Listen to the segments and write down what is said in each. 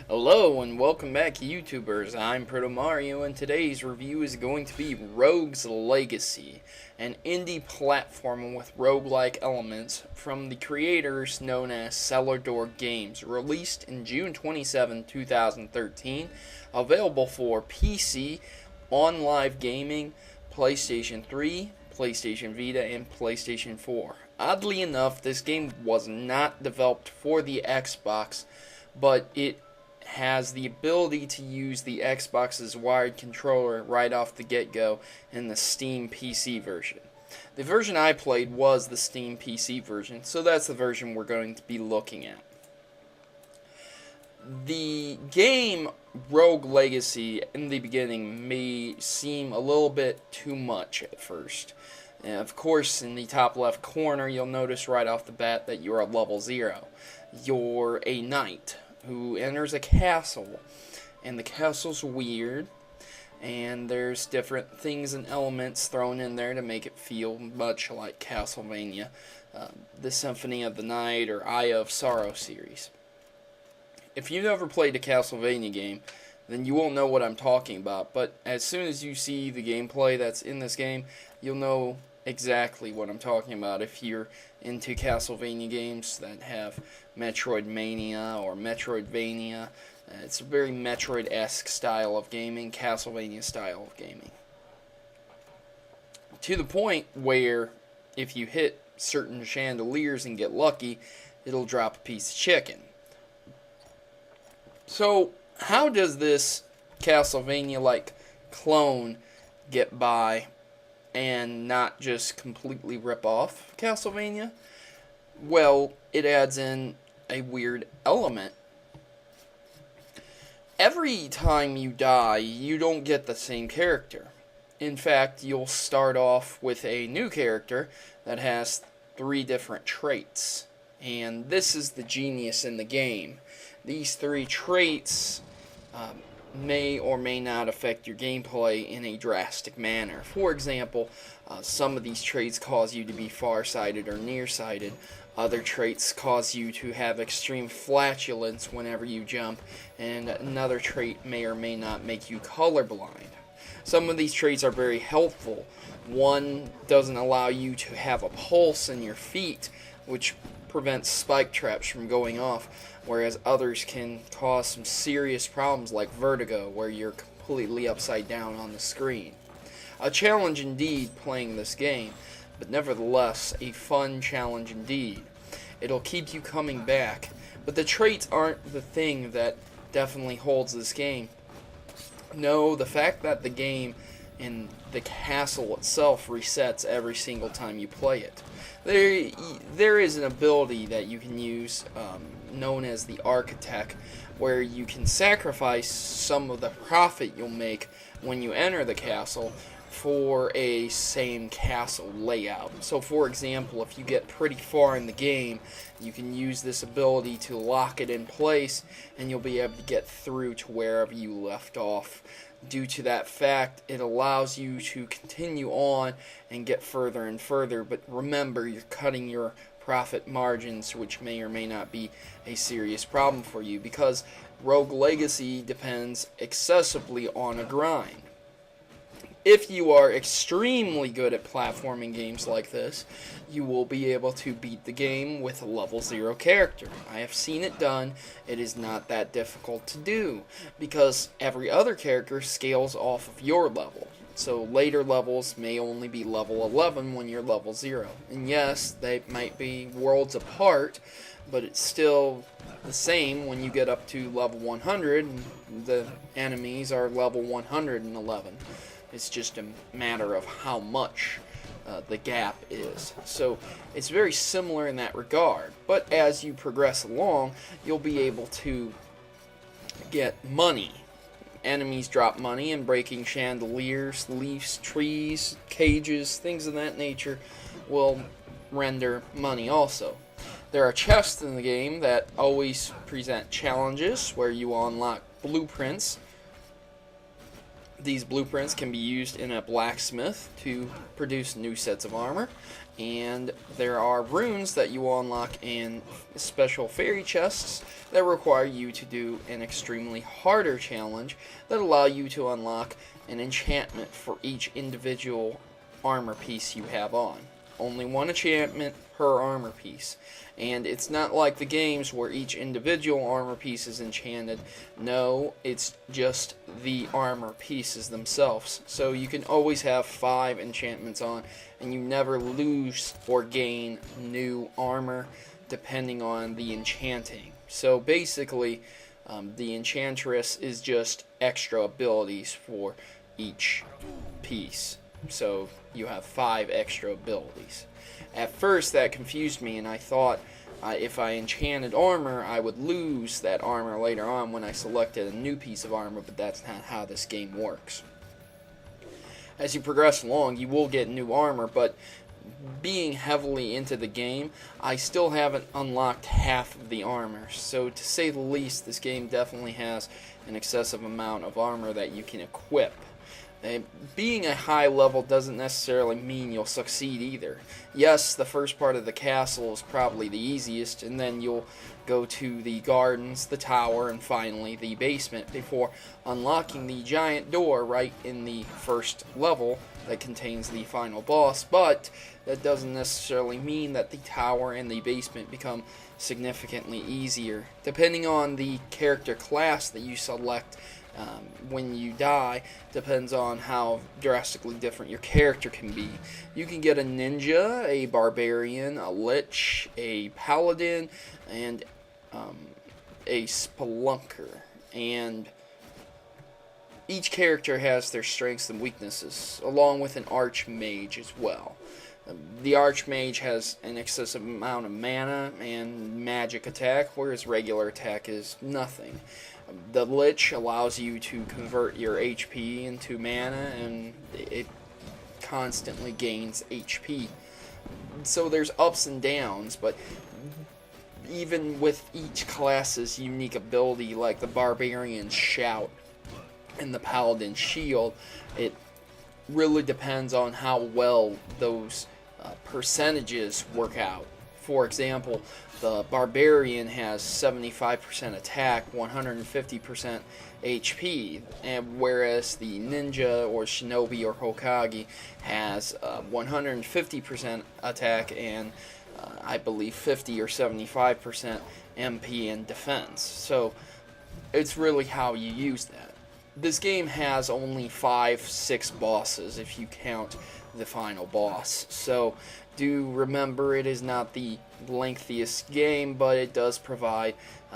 Hello and welcome back, YouTubers. I'm Protomario, and today's review is going to be Rogue's Legacy, an indie platformer with roguelike elements from the creators known as Cellar Door Games, released in June 27, 2013, available for PC, Onlive Gaming, PlayStation 3, PlayStation Vita, and PlayStation 4. Oddly enough, this game was not developed for the Xbox, but it has the ability to use the Xbox's wired controller right off the get-go in the Steam PC version. The version I played was the Steam PC version, so that's the version we're going to be looking at. The game Rogue Legacy in the beginning may seem a little bit too much at first. And of course, in the top left corner, you'll notice right off the bat that you're at level 0. You're a knight who enters a castle, and the castle's weird, and there's different things and elements thrown in there to make it feel much like Castlevania, the Symphony of the Night or Eye of Sorrow series. If you've never played a Castlevania game, then you won't know what I'm talking about, but as soon as you see the gameplay that's in this game, you'll know exactly what I'm talking about if you're into Castlevania games that have Metroidmania or Metroidvania. It's a very Metroid-esque style of gaming, Castlevania style of gaming. To the point where if you hit certain chandeliers and get lucky, it'll drop a piece of chicken. So, how does this Castlevania-like clone get by and not just completely rip off Castlevania? Well, it adds in a weird element. Every time you die, you don't get the same character. In fact, you'll start off with a new character that has 3 different traits. And this is the genius in the game. These 3 traits may or may not affect your gameplay in a drastic manner. For example, some of these traits cause you to be farsighted or nearsighted. Other traits cause you to have extreme flatulence whenever you jump, and another trait may or may not make you colorblind. Some of these traits are very helpful. One doesn't allow you to have a pulse in your feet, which prevents spike traps from going off, whereas others can cause some serious problems like vertigo, where you're completely upside down on the screen. A challenge indeed playing this game, but nevertheless a fun challenge indeed. It'll keep you coming back, but the traits aren't the thing that definitely holds this game. No, the fact that the game and the castle itself resets every single time you play it. There is an ability that you can use known as the Architect, where you can sacrifice some of the profit you'll make when you enter the castle for a same castle layout. So for example, if you get pretty far in the game, you can use this ability to lock it in place, and you'll be able to get through to wherever you left off. Due to that fact, it allows you to continue on and get further and further, but remember, you're cutting your profit margins, which may or may not be a serious problem for you, because Rogue Legacy depends excessively on a grind. If you are extremely good at platforming games like this, you will be able to beat the game with a level 0 character. I have seen it done. It is not that difficult to do, because every other character scales off of your level. So later levels may only be level 11 when you're level 0. And yes, they might be worlds apart, but it's still the same when you get up to level 100, and the enemies are level 111. It's just a matter of how much the gap is. So it's very similar in that regard. But as you progress along, you'll be able to get money. Enemies drop money, and breaking chandeliers, leaves, trees, cages, things of that nature will render money also. There are chests in the game that always present challenges where you will unlock blueprints These blueprints can be used in a blacksmith to produce new sets of armor, and there are runes that you will unlock in special fairy chests that require you to do an extremely harder challenge that allow you to unlock an enchantment for each individual armor piece you have on. Only one enchantment per armor piece. And it's not like the games where each individual armor piece is enchanted. No, it's just the armor pieces themselves. So you can always have 5 enchantments on, and you never lose or gain new armor depending on the enchanting. So basically, the enchantress is just extra abilities for each piece. So you have 5 extra abilities. At first that confused me, and I thought if I enchanted armor I would lose that armor later on when I selected a new piece of armor, but that's not how this game works. As you progress along you will get new armor, but being heavily into the game, I still haven't unlocked half of the armor. So to say the least, this game definitely has an excessive amount of armor that you can equip. Being a high level doesn't necessarily mean you'll succeed either. Yes, the first part of the castle is probably the easiest, and then you'll go to the gardens, the tower, and finally the basement before unlocking the giant door right in the first level that contains the final boss. But that doesn't necessarily mean that the tower and the basement become significantly easier. Depending on the character class that you select when you die, depends on how drastically different your character can be. You can get a ninja, a barbarian, a lich, a paladin, and a spelunker. And each character has their strengths and weaknesses, along with an archmage as well. The archmage has an excessive amount of mana and magic attack, whereas regular attack is nothing. The lich allows you to convert your HP into mana, and it constantly gains HP. So there's ups and downs, but even with each class's unique ability, like the barbarian's shout and the paladin's shield, it really depends on how well those percentages work out. For example, the barbarian has 75% attack, 150% HP, and whereas the ninja or shinobi or hokage has 150% attack and I believe 50 or 75% MP and defense. So it's really how you use that. This game has only 5-6 bosses if you count the final boss. So do remember, it is not the lengthiest game, but it does provide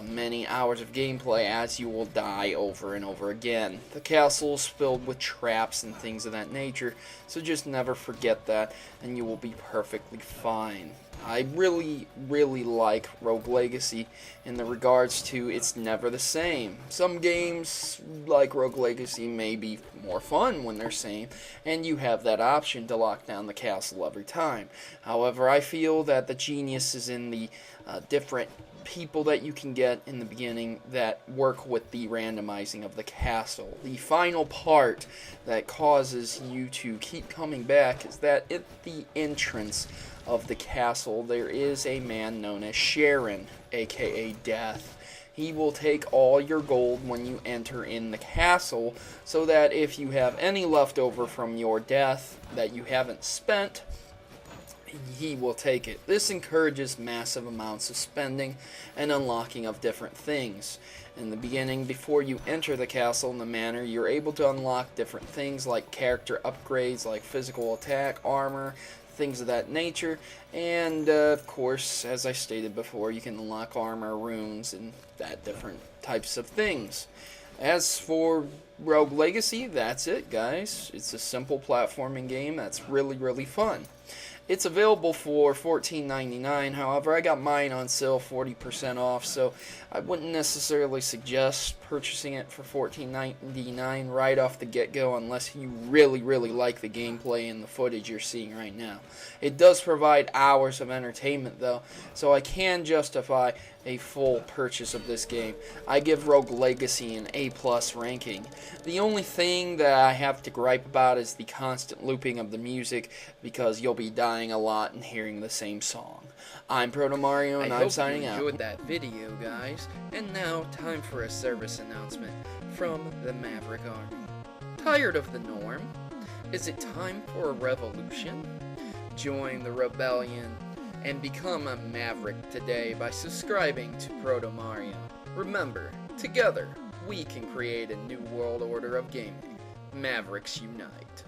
many hours of gameplay, as you will die over and over again. The castle is filled with traps and things of that nature, so just never forget that and you will be perfectly fine. I really like Rogue Legacy in the regards to it's never the same. Some games like Rogue Legacy may be more fun when they're same, and you have that option to lock down the castle every time. However, I feel that the genius is in the different people that you can get in the beginning that work with the randomizing of the castle. The final part that causes you to keep coming back is that at the entrance of the castle there is a man known as Sharon, aka Death. He will take all your gold when you enter in the castle, so that if you have any left over from your death that you haven't spent, he will take it. This encourages massive amounts of spending and unlocking of different things. In the beginning, before you enter the castle in the manor, you're able to unlock different things like character upgrades like physical attack, armor, things of that nature, and of course, as I stated before, you can unlock armor, runes, and that different types of things. As for Rogue Legacy, that's it, guys. It's a simple platforming game that's really fun. It's available for $14.99. However, I got mine on sale 40% off, so I wouldn't necessarily suggest purchasing it for $14.99 right off the get-go unless you really like the gameplay and the footage you're seeing right now. It does provide hours of entertainment, though, so I can justify a full purchase of this game. I give Rogue Legacy an A+ ranking. The only thing that I have to gripe about is the constant looping of the music, because you'll be dying a lot and hearing the same song. I'm Protomario, and I'm signing out. I hope you enjoyed that video, guys. And now, time for a service announcement from the Maverick Army. Tired of the norm? Is it time for a revolution? Join the rebellion and become a Maverick today by subscribing to Protomario. Remember, together, we can create a new world order of gaming. Mavericks unite.